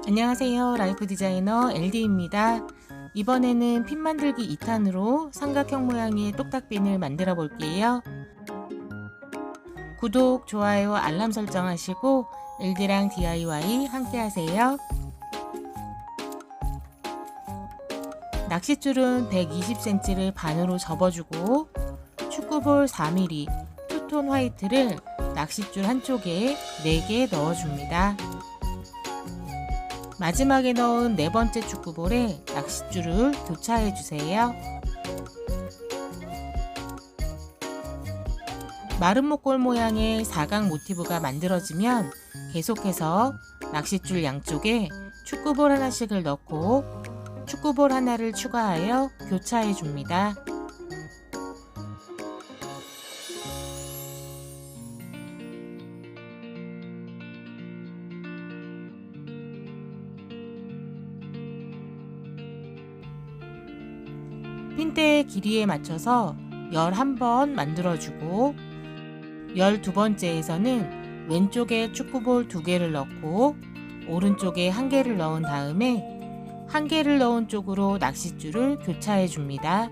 안녕하세요. 라이프 디자이너 LD입니다. 이번에는 핀 만들기 2탄으로 삼각형 모양의 똑딱핀을 만들어 볼게요. 구독, 좋아요, 알람 설정하시고 LD랑 DIY 함께 하세요. 낚싯줄은 120cm를 반으로 접어주고 축구볼 4mm 투톤 화이트를 낚싯줄 한쪽에 4개 넣어줍니다. 마지막에 넣은 네 번째 축구볼에 낚싯줄을 교차해 주세요. 마른 목골 모양의 사각 모티브가 만들어지면 계속해서 낚싯줄 양쪽에 축구볼 하나씩을 넣고 축구볼 하나를 추가하여 교차해 줍니다. 핀대의 길이에 맞춰서 11번 만들어주고 12번째에서는 왼쪽에 축구볼 2개를 넣고 오른쪽에 1개를 넣은 다음에 1개를 넣은 쪽으로 낚싯줄을 교차해 줍니다.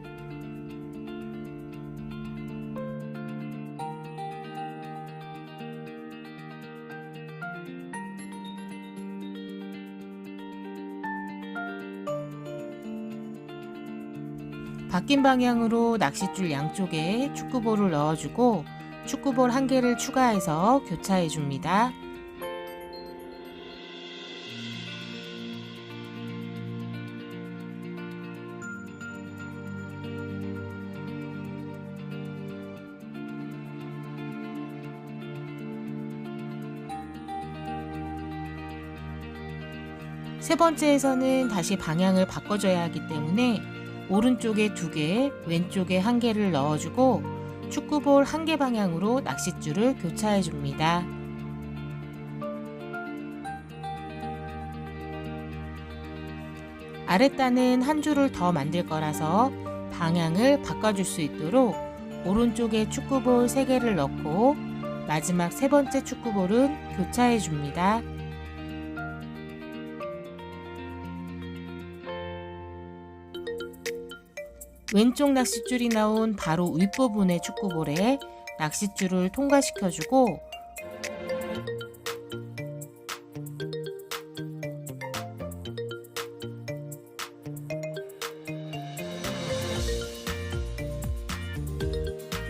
바뀐 방향으로 낚싯줄 양쪽에 축구볼을 넣어주고 축구볼 1개를 추가해서 교차해 줍니다. 세 번째에서는 다시 방향을 바꿔줘야 하기 때문에 오른쪽에 2개, 왼쪽에 1개를 넣어주고 축구볼 1개 방향으로 낚싯줄을 교차해 줍니다. 아랫단은 한 줄을 더 만들 거라서 방향을 바꿔줄 수 있도록 오른쪽에 축구볼 3개를 넣고 마지막 세 번째 축구볼은 교차해 줍니다. 왼쪽 낚싯줄이 나온 바로 윗부분의 축구볼에 낚싯줄을 통과시켜주고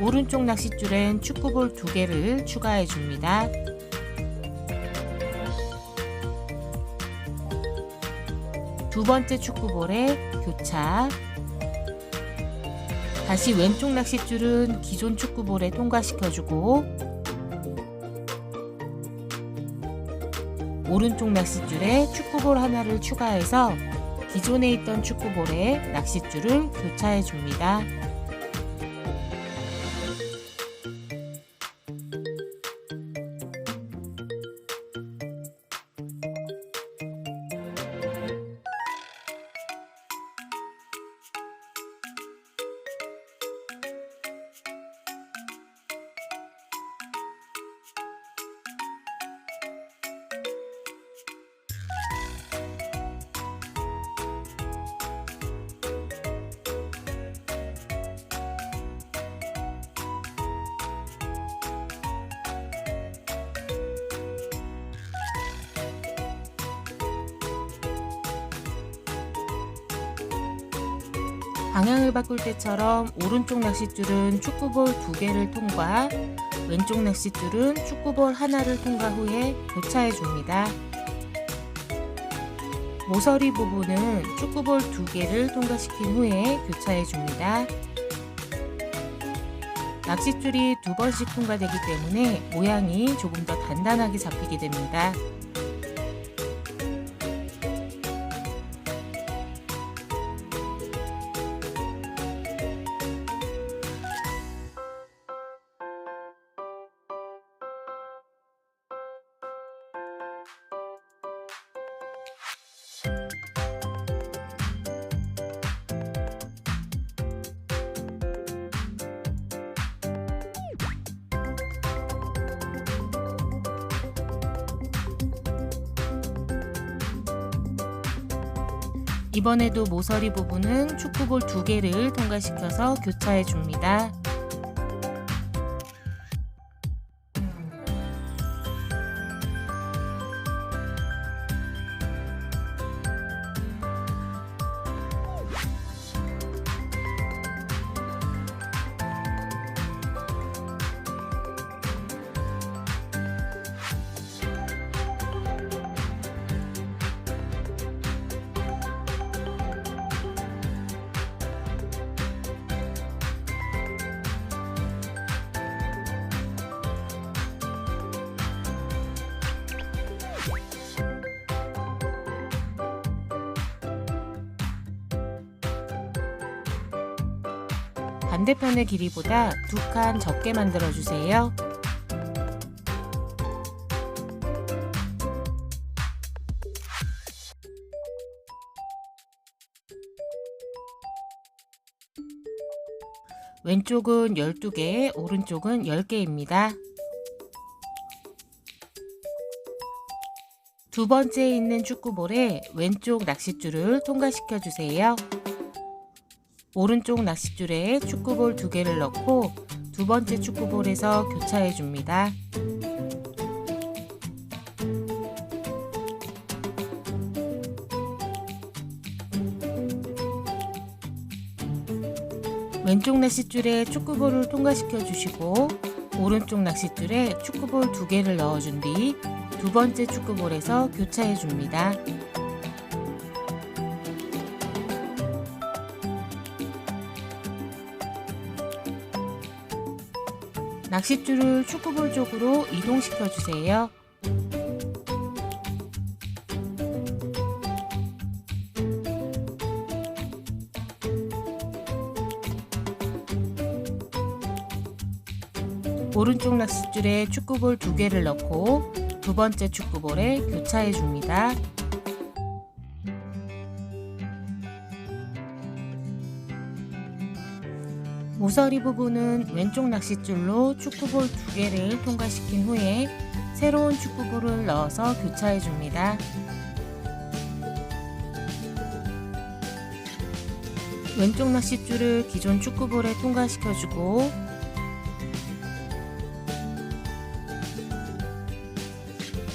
오른쪽 낚싯줄엔 축구볼 2개를 추가해 줍니다. 두 번째 축구볼에 교차, 다시 왼쪽 낚싯줄은 기존 축구볼에 통과시켜주고 오른쪽 낚싯줄에 축구볼 하나를 추가해서 기존에 있던 축구볼에 낚싯줄을 교차해 줍니다. 방향을 바꿀 때처럼 오른쪽 낚싯줄은 축구볼 2개를 통과, 왼쪽 낚싯줄은 축구볼 하나를 통과 후에 교차해 줍니다. 모서리 부분은 축구볼 2개를 통과시킨 후에 교차해 줍니다. 낚싯줄이 2번씩 통과되기 때문에 모양이 조금 더 단단하게 잡히게 됩니다. 이번에도 모서리 부분은 축구볼 2개를 통과시켜서 교차해 줍니다. 반대편의 길이보다 2칸 적게 만들어 주세요. 왼쪽은 12개, 오른쪽은 10개입니다. 두 번째에 있는 축구볼에 왼쪽 낚싯줄을 통과시켜 주세요. 오른쪽 낚싯줄에 축구볼 2개를 넣고 두 번째 축구볼에서 교차해 줍니다. 왼쪽 낚싯줄에 축구볼을 통과시켜 주시고 오른쪽 낚싯줄에 축구볼 2개를 넣어준 뒤 두 번째 축구볼에서 교차해 줍니다. 낚싯줄을 축구볼 쪽으로 이동시켜 주세요. 오른쪽 낚싯줄에 축구볼 2개를 넣고 두 번째 축구볼에 교차해 줍니다. 모서리 부분은 왼쪽 낚싯줄로 축구볼 2개를 통과시킨 후에 새로운 축구볼을 넣어서 교차해 줍니다. 왼쪽 낚싯줄을 기존 축구볼에 통과시켜 주고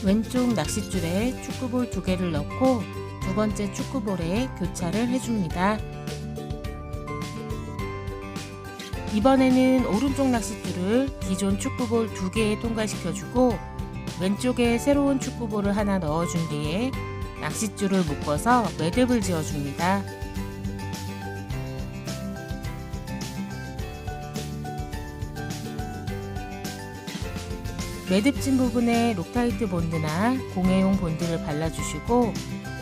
왼쪽 낚싯줄에 축구볼 2개를 넣고 두 번째 축구볼에 교차를 해줍니다. 이번에는 오른쪽 낚싯줄을 기존 축구볼 2개에 통과시켜주고 왼쪽에 새로운 축구볼을 하나 넣어준 뒤에 낚싯줄을 묶어서 매듭을 지어줍니다. 매듭진 부분에 록타이트 본드나 공예용 본드를 발라주시고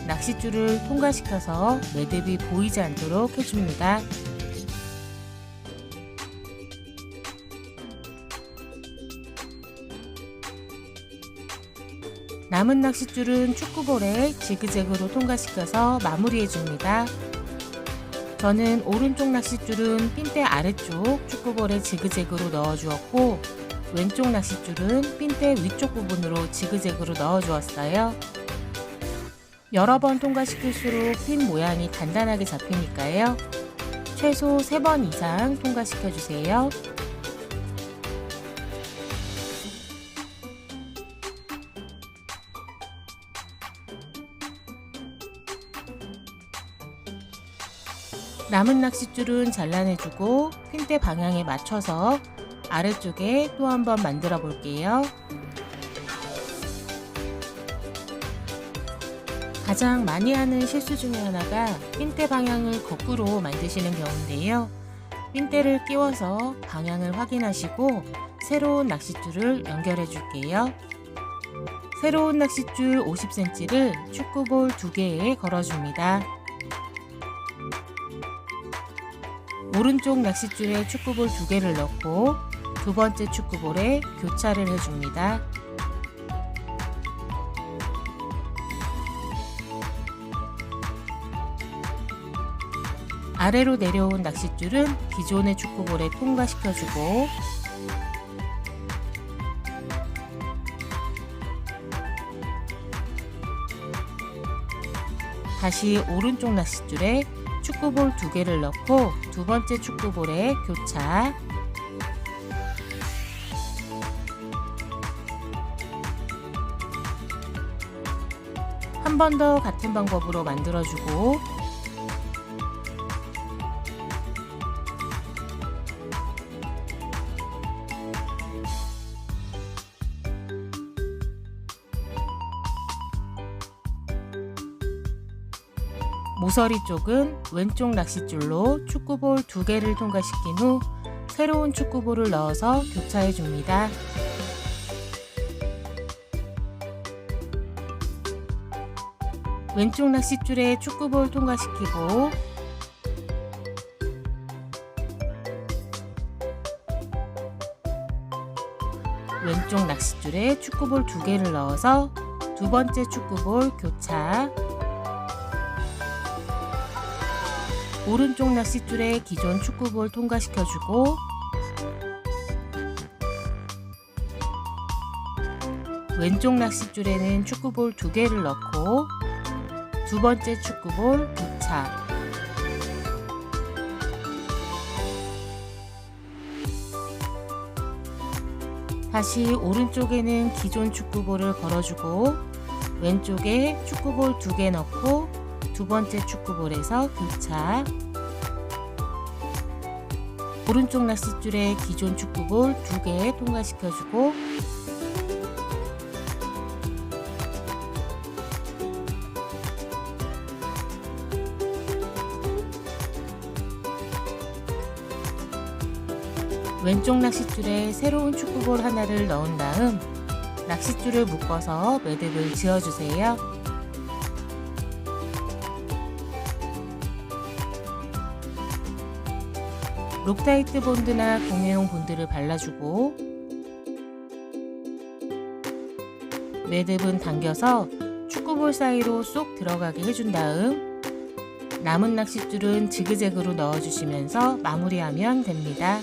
낚싯줄을 통과시켜서 매듭이 보이지 않도록 해줍니다. 남은 낚싯줄은 축구볼에 지그재그로 통과시켜서 마무리해줍니다. 저는 오른쪽 낚싯줄은 핀대 아래쪽 축구볼에 지그재그로 넣어주었고 왼쪽 낚싯줄은 핀대 위쪽 부분으로 지그재그로 넣어주었어요. 여러 번 통과시킬수록 핀 모양이 단단하게 잡히니까요. 최소 3번 이상 통과시켜주세요. 남은 낚싯줄은 잘라내주고 핀대 방향에 맞춰서 아래쪽에 또 한 번 만들어 볼게요. 가장 많이 하는 실수 중에 하나가 핀대 방향을 거꾸로 만드시는 경우인데요. 핀대를 끼워서 방향을 확인하시고 새로운 낚싯줄을 연결해 줄게요. 새로운 낚싯줄 50cm를 축구볼 2개에 걸어줍니다. 오른쪽 낚싯줄에 축구볼 2개를 넣고 두 번째 축구볼에 교차를 해줍니다. 아래로 내려온 낚싯줄은 기존의 축구볼에 통과시켜주고 다시 오른쪽 낚싯줄에 축구볼 2개를 넣고 두 번째 축구볼에 교차. 한 번 더 같은 방법으로 만들어주고 모서리 쪽은 왼쪽 낚싯줄로 축구볼 2개를 통과시킨 후 새로운 축구볼을 넣어서 교차해 줍니다. 왼쪽 낚싯줄에 축구볼 통과시키고 왼쪽 낚싯줄에 축구볼 2개를 넣어서 두 번째 축구볼 교차. 오른쪽 낚싯줄에 기존 축구볼 통과시켜주고 왼쪽 낚싯줄에는 축구볼 2개를 넣고 두 번째 축구볼 교차. 다시 오른쪽에는 기존 축구볼을 걸어주고 왼쪽에 축구볼 2개 넣고 두 번째 축구볼에서 교차. 오른쪽 낚싯줄에 기존 축구볼 2개 통과시켜주고 왼쪽 낚싯줄에 새로운 축구볼 하나를 넣은 다음 낚싯줄을 묶어서 매듭을 지어주세요. 록타이트 본드나 공예용 본드를 발라주고 매듭은 당겨서 축구볼 사이로 쏙 들어가게 해준 다음 남은 낚싯줄은 지그재그로 넣어주시면서 마무리하면 됩니다.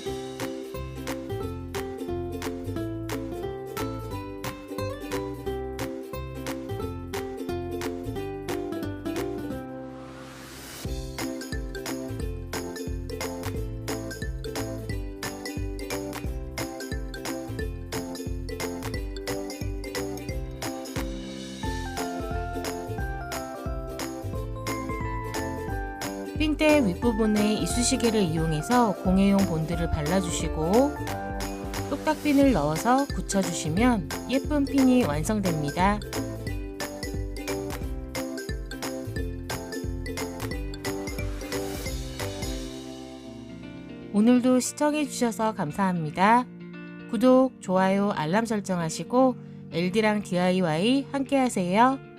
핀대 윗부분에 이쑤시개를 이용해서 공예용 본드를 발라주시고 똑딱핀을 넣어서 붙여주시면 예쁜 핀이 완성됩니다. 오늘도 시청해주셔서 감사합니다. 구독, 좋아요, 알람 설정하시고 LD랑 DIY 함께 하세요.